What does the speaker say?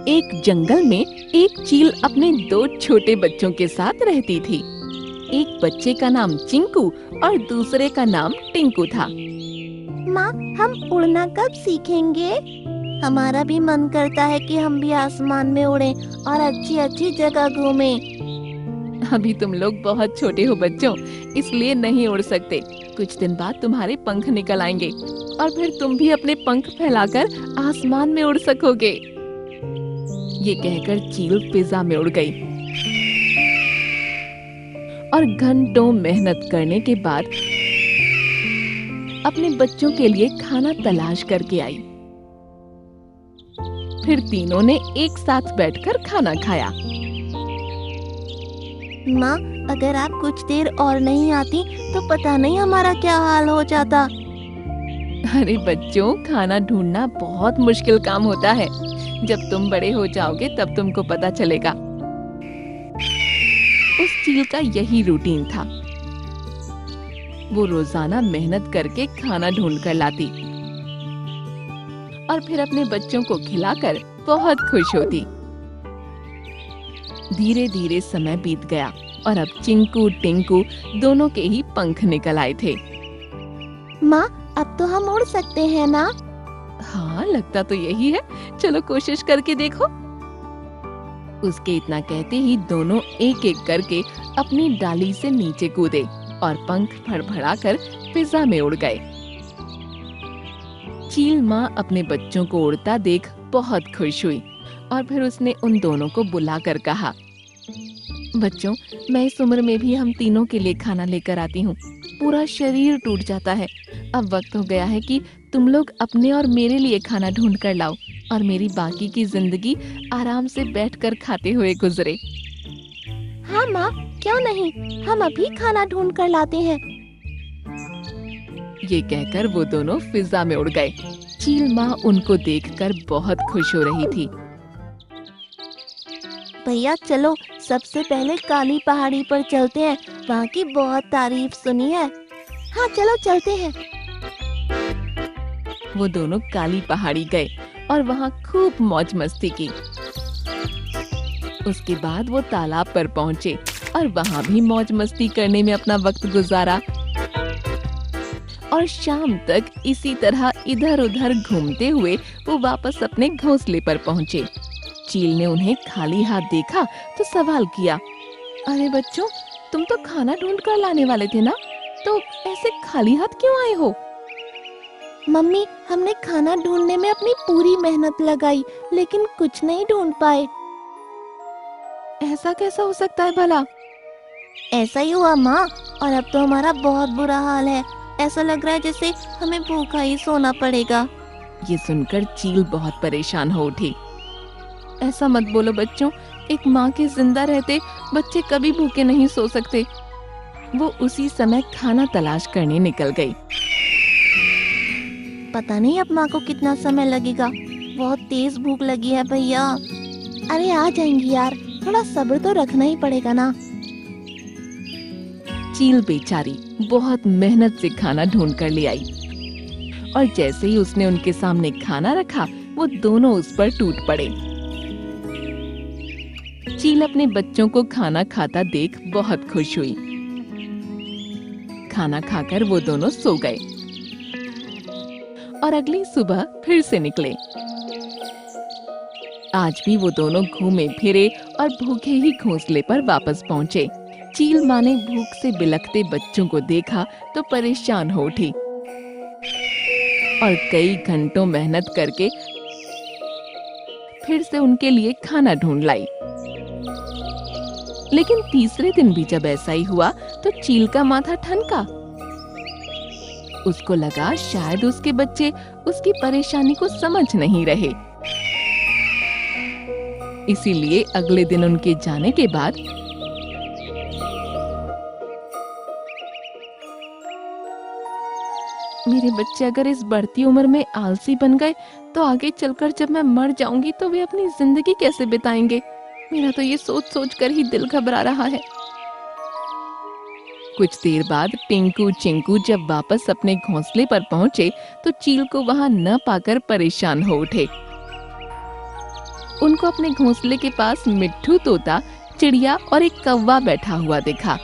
एक जंगल में एक चील अपने दो छोटे बच्चों के साथ रहती थी। एक बच्चे का नाम चिंकू और दूसरे का नाम टिंकू था। माँ, हम उड़ना कब सीखेंगे? हमारा भी मन करता है कि हम भी आसमान में उड़ें और अच्छी अच्छी जगह घूमें। अभी तुम लोग बहुत छोटे हो बच्चों, इसलिए नहीं उड़ सकते। कुछ दिन बाद तुम्हारे पंख निकल आएंगे और फिर तुम भी अपने पंख फैलाकर आसमान में उड़ सकोगे। ये कहकर चील फिजा में उड़ गई और घंटों मेहनत करने के बाद अपने बच्चों के लिए खाना तलाश करके आई। फिर तीनों ने एक साथ बैठकर खाना खाया। माँ, अगर आप कुछ देर और नहीं आती तो पता नहीं हमारा क्या हाल हो जाता। अरे बच्चों, खाना ढूंढना बहुत मुश्किल काम होता है। जब तुम बड़े हो जाओगे तब तुमको पता चलेगा। उस चील का यही रूटीन था। वो रोजाना मेहनत करके खाना ढूंढ कर लाती और फिर अपने बच्चों को खिलाकर बहुत खुश होती। धीरे धीरे समय बीत गया और अब चिंकू टिंकू दोनों के ही पंख निकल आए थे। माँ, अब तो हम उड़ सकते हैं ना? हाँ, लगता तो यही है। चलो कोशिश करके देखो। उसके इतना कहते ही दोनों एक एक करके अपनी डाली से नीचे कूदे और पंख फड़फड़ाकर फिजा में उड़ गए। चील माँ अपने बच्चों को उड़ता देख बहुत खुश हुई और फिर उसने उन दोनों को बुलाकर कहा, बच्चों, मैं इस उम्र में भी हम तीनों के लिए खाना लेकर आती हूँ। पूरा शरीर टूट जाता है। अब वक्त हो गया है कि तुम लोग अपने और मेरे लिए खाना ढूंढ कर लाओ और मेरी बाकी की जिंदगी आराम से बैठकर खाते हुए गुजरे। हाँ माँ, क्यों नहीं, हम अभी खाना ढूंढ कर लाते हैं। ये कहकर वो दोनों फिजा में उड़ गए। चील माँ उनको देखकर बहुत खुश हो रही थी। भैया चलो, सबसे पहले काली पहाड़ी पर चलते हैं, वहाँ की बहुत तारीफ सुनी है। हाँ चलो चलते हैं। वो दोनों काली पहाड़ी गए और वहाँ खूब मौज मस्ती की। उसके बाद वो तालाब पर पहुँचे और वहाँ भी मौज मस्ती करने में अपना वक्त गुजारा और शाम तक इसी तरह इधर उधर घूमते हुए वो वापस अपने घोंसले पर पहुँचे। चील ने उन्हें खाली हाथ देखा तो सवाल किया, अरे बच्चों, तुम तो खाना ढूंढ कर लाने वाले थे ना, तो ऐसे खाली हाथ क्यों आए हो? मम्मी, हमने खाना ढूंढने में अपनी पूरी मेहनत लगाई, लेकिन कुछ नहीं ढूंढ पाए। ऐसा कैसा हो सकता है भला? ऐसा ही हुआ माँ, और अब तो हमारा बहुत बुरा हाल है। ऐसा लग रहा है जैसे हमें भूखा ही सोना पड़ेगा। ये सुनकर चील बहुत परेशान हो उठी। ऐसा मत बोलो बच्चों, एक माँ के जिंदा रहते बच्चे कभी भूखे नहीं सो सकते। वो उसी समय खाना तलाश करने निकल गई। पता नहीं अब माँ को कितना समय लगेगा। बहुत तेज भूख लगी है भैया। अरे आ जाएंगी यार, थोड़ा सब्र तो रखना ही पड़ेगा ना। चील बेचारी बहुत मेहनत से खाना ढूंढ कर ले आई और जैसे ही उसने उनके सामने खाना रखा, वो दोनों उस पर टूट पड़े। चील अपने बच्चों को खाना खाता देख बहुत खुश हुई। खाना खाकर वो दोनों सो गए और अगली सुबह फिर से निकले। आज भी वो दोनों घूमे फिरे और भूखे ही घोंसले पर वापस पहुंचे। चील माँ ने भूख से बिलखते बच्चों को देखा तो परेशान हो उठी और कई घंटों मेहनत करके फिर से उनके लिए खाना ढूंढ लाई। लेकिन तीसरे दिन भी जब ऐसा ही हुआ तो चील का माथा ठनका। उसको लगा शायद उसके बच्चे उसकी परेशानी को समझ नहीं रहे। इसीलिए अगले दिन उनके जाने के बाद मेरे बच्चे अगर इस बढ़ती उम्र में आलसी बन गए तो आगे चलकर जब मैं मर जाऊंगी तो वे अपनी जिंदगी कैसे बिताएंगे? मेरा तो ये सोच सोच कर ही दिल घबरा रहा है। कुछ देर बाद टिंकू चिंकू जब वापस अपने घोंसले पर पहुंचे तो चील को वहां न पाकर परेशान हो उठे। उनको अपने घोंसले के पास मिट्ठू तोता, चिड़िया और एक कौवा बैठा हुआ दिखा।